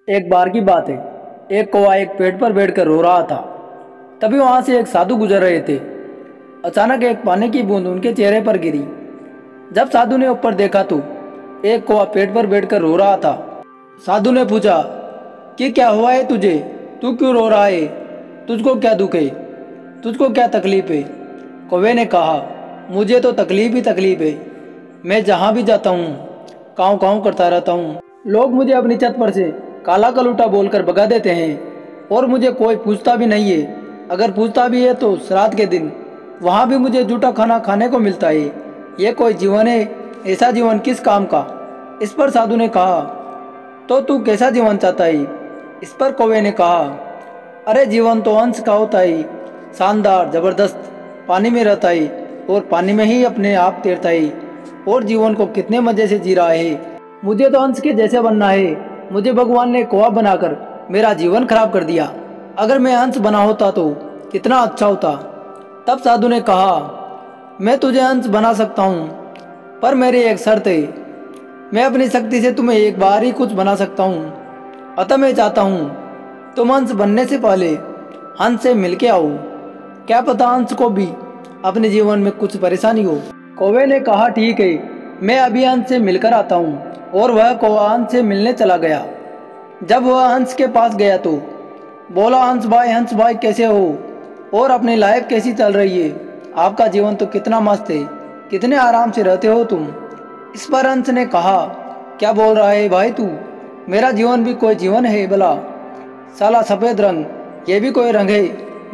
एक बार की बात है। एक कौवा एक पेड़ पर बैठकर रो रहा था। तभी वहां से एक साधु गुजर रहे थे। अचानक एक पानी की बूंद उनके चेहरे पर गिरी। जब साधु ने ऊपर देखा तो एक कौवा पेड़ पर बैठकर रो रहा था। साधु ने पूछा कि क्या हुआ है तुझे, तू क्यों रो रहा है, तुझको क्या दुख है, तुझको क्या तकलीफ है। कौवे ने कहा, मुझे तो तकलीफ ही तकलीफ है। मैं जहाँ भी जाता हूँ काँव काँव करता रहता हूँ। लोग मुझे अपनी छत पर से काला कलूटा बोलकर भगा देते हैं और मुझे कोई पूछता भी नहीं है। अगर पूछता भी है तो श्राद्ध के दिन, वहाँ भी मुझे जूठा खाना खाने को मिलता है। ये कोई जीवन है? ऐसा जीवन किस काम का। इस पर साधु ने कहा, तो तू कैसा जीवन चाहता है। इस पर कौवे ने कहा, अरे जीवन तो अंश का होता है, शानदार जबरदस्त, पानी में रहता है और पानी में ही अपने आप तैरता है और जीवन को कितने मजे से जी रहा है। मुझे तो अंश के जैसे बनना है। मुझे भगवान ने कौवा बनाकर मेरा जीवन खराब कर दिया। अगर मैं अंश बना होता तो कितना अच्छा होता। तब साधु ने कहा, मैं तुझे अंश बना सकता हूँ, पर मेरी एक शर्त है। मैं अपनी शक्ति से तुम्हें एक बार ही कुछ बना सकता हूँ। अतः मैं चाहता हूँ तुम हंस बनने से पहले हंस से मिलके आओ। क्या पता हंस को भी अपने जीवन में कुछ परेशानी हो। कौवे ने कहा, ठीक है, मैं अभी हंस से मिलकर आता हूँ। और वह कौवा हंस से मिलने चला गया। जब वह हंस के पास गया तो बोला, हंस भाई कैसे हो और अपनी लाइफ कैसी चल रही है। आपका जीवन तो कितना मस्त है, कितने आराम से रहते हो तुम। इस पर हंस ने कहा, क्या बोल रहा है भाई तू, मेरा जीवन भी कोई जीवन है भला। साला सफ़ेद रंग, ये भी कोई रंग है,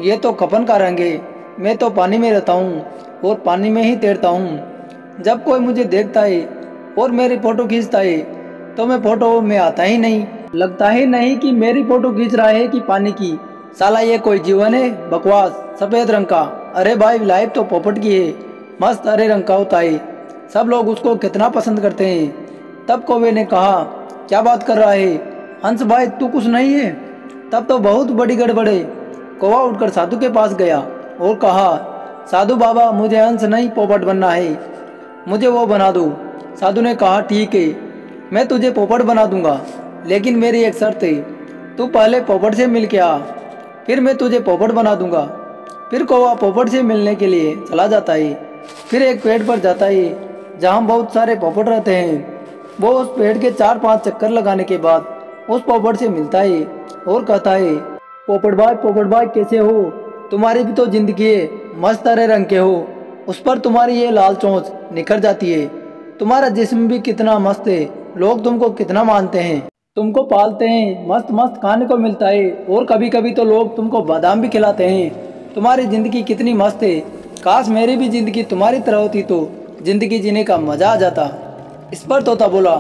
ये तो कफन का रंग है। मैं तो पानी में रहता हूँ और पानी में ही तैरता हूँ। जब कोई मुझे देखता है और मेरी फ़ोटो खींचता है तो मैं फ़ोटो में आता ही नहीं। लगता ही नहीं कि मेरी फ़ोटो खींच रहा है कि पानी की। साला ये कोई जीवन है, बकवास, सफ़ेद रंग का। अरे भाई, लाइफ तो पोपट की है, मस्त हरे रंग का होता है। सब लोग उसको कितना पसंद करते हैं। तब कौवे ने कहा, क्या बात कर रहा है हंस भाई, तू कुछ नहीं है। तब तो बहुत बड़ी गड़बड़ है। कौवा उठकर साधु के पास गया और कहा, साधु बाबा, मुझे हंस नहीं पोपट बनना है, मुझे वो बना दो। साधु ने कहा, ठीक है, मैं तुझे पोपट बना दूंगा, लेकिन मेरी एक शर्त है। तू पहले पोपट से मिल के आ, फिर मैं तुझे पोपट बना दूंगा। फिर कौवा पोपट से मिलने के लिए चला जाता है। फिर एक पेड़ पर जाता है जहाँ बहुत सारे पोपट रहते हैं। वो उस पेड़ के 4-5 चक्कर लगाने के बाद उस पोपट से मिलता है और कहता है, पोपट भाई कैसे हो, तुम्हारी भी तो जिंदगी है, मस्त हरे रंग के हो। उस पर तुम्हारी ये लाल चोंच निखर जाती है। तुम्हारा जिस्म भी कितना मस्त है, लोग तुमको कितना मानते हैं, तुमको पालते हैं, मस्त मस्त खाने को मिलता है और कभी कभी तो लोग तुमको बादाम भी खिलाते हैं। तुम्हारी ज़िंदगी कितनी मस्त है। काश मेरी भी ज़िंदगी तुम्हारी तरह होती तो ज़िंदगी जीने का मज़ा आ जाता। इस पर तोता बोला,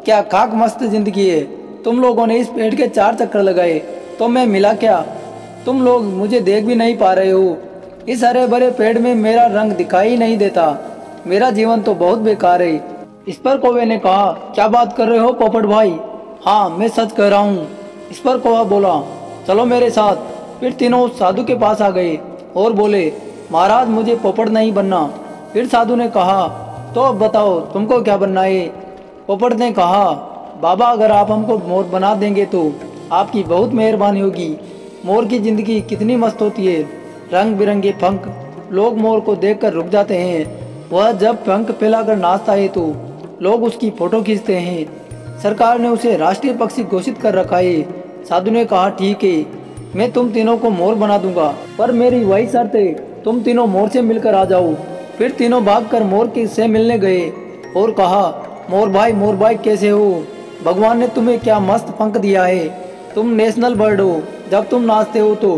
क्या खाक मस्त ज़िंदगी है। तुम लोगों ने इस पेड़ के 4 चक्कर लगाए तो मैं मिला क्या। तुम लोग मुझे देख भी नहीं पा रहे हो। इस हरे भरे पेड़ में मेरा रंग दिखाई नहीं देता। मेरा जीवन तो बहुत बेकार है। इस पर कौवे ने कहा, क्या बात कर रहे हो पोपट भाई। हाँ, मैं सच कह रहा हूँ। इस पर कौवा बोला, चलो मेरे साथ। फिर तीनों उस साधु के पास आ गए और बोले, महाराज, मुझे पोपट नहीं बनना। फिर साधु ने कहा, तो अब बताओ तुमको क्या बनना है। पोपट ने कहा, बाबा, अगर आप हमको मोर बना देंगे तो आपकी बहुत मेहरबानी होगी। मोर की ज़िंदगी कितनी मस्त होती है, रंग बिरंगे पंख, लोग मोर को देखकर रुक जाते हैं। वह जब पंख फैलाकर नाचता है तो लोग उसकी फ़ोटो खींचते हैं। सरकार ने उसे राष्ट्रीय पक्षी घोषित कर रखा है। साधु ने कहा, ठीक है, मैं तुम तीनों को मोर बना दूंगा, पर मेरी वही शर्त है, तुम तीनों मोर से मिलकर आ जाओ। फिर तीनों भागकर मोर के से मिलने गए और कहा, मोर भाई कैसे हो। भगवान ने तुम्हें क्या मस्त पंख दिया है, तुम नेशनल बर्ड हो। जब तुम नाचते हो तो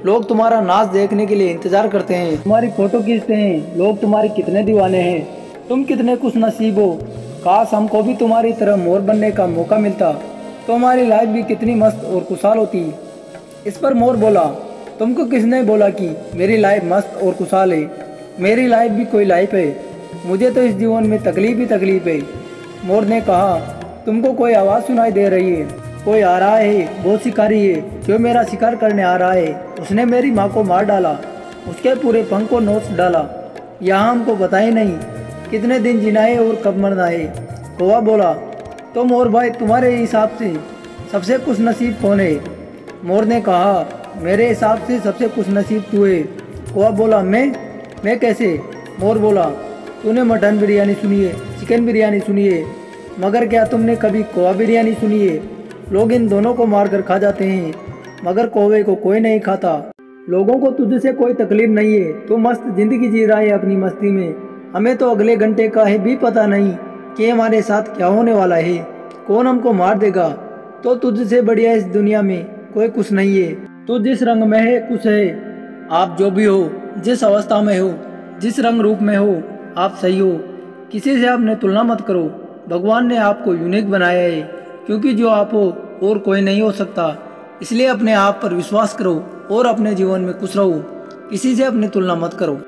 लोग तुम्हारा नाच देखने के लिए इंतजार करते हैं, तुम्हारी फोटो खींचते हैं। लोग तुम्हारे कितने दीवाने हैं, तुम कितने खुश नसीब हो। काश हमको भी तुम्हारी तरह मोर बनने का मौका मिलता तो हमारी लाइफ भी कितनी मस्त और खुशहाल होती। इस पर मोर बोला, तुमको किसने बोला कि मेरी लाइफ मस्त और खुशहाल है। मेरी लाइफ भी कोई लाइफ है, मुझे तो इस जीवन में तकलीफ ही तकलीफ है। मोर ने कहा, तुमको कोई आवाज़ सुनाई दे रही है, कोई आ रहा है, वो शिकारी है जो मेरा शिकार करने आ रहा है। उसने मेरी माँ को मार डाला, उसके पूरे पंख को नोच डाला। यहाँ हमको पता ही नहीं कितने दिन जीना है और कब मरना है। कौवा बोला, तो मोर भाई, तुम्हारे हिसाब से सबसे खुशनसीब कौन है? मोर ने कहा, मेरे हिसाब से सबसे खुशनसीब तू है। कौवा बोला, मैं कैसे? मोर बोला, तूने मटन बिरयानी सुनी है, चिकन बिरयानी सुनी है, मगर क्या तुमने कभी कौवा बिरयानी सुनी है? लोग इन दोनों को मार कर खा जाते हैं, मगर कौवे को कोई नहीं खाता। लोगों को तुझसे कोई तकलीफ नहीं है, तू मस्त जिंदगी जी रहा है अपनी मस्ती में। हमें तो अगले घंटे का है भी पता नहीं कि हमारे साथ क्या होने वाला है, कौन हमको मार देगा। तो तुझसे बढ़िया इस दुनिया में कोई कुछ नहीं है। तू जिस रंग में है कुछ है। आप जो भी हो, जिस अवस्था में हो, जिस रंग रूप में हो, आप सही हो। किसी से अपने तुलना मत करो। भगवान ने आपको यूनिक बनाया है, क्योंकि जो आप हो और कोई नहीं हो सकता। इसलिए अपने आप पर विश्वास करो और अपने जीवन में खुश रहो। किसी से अपनी तुलना मत करो।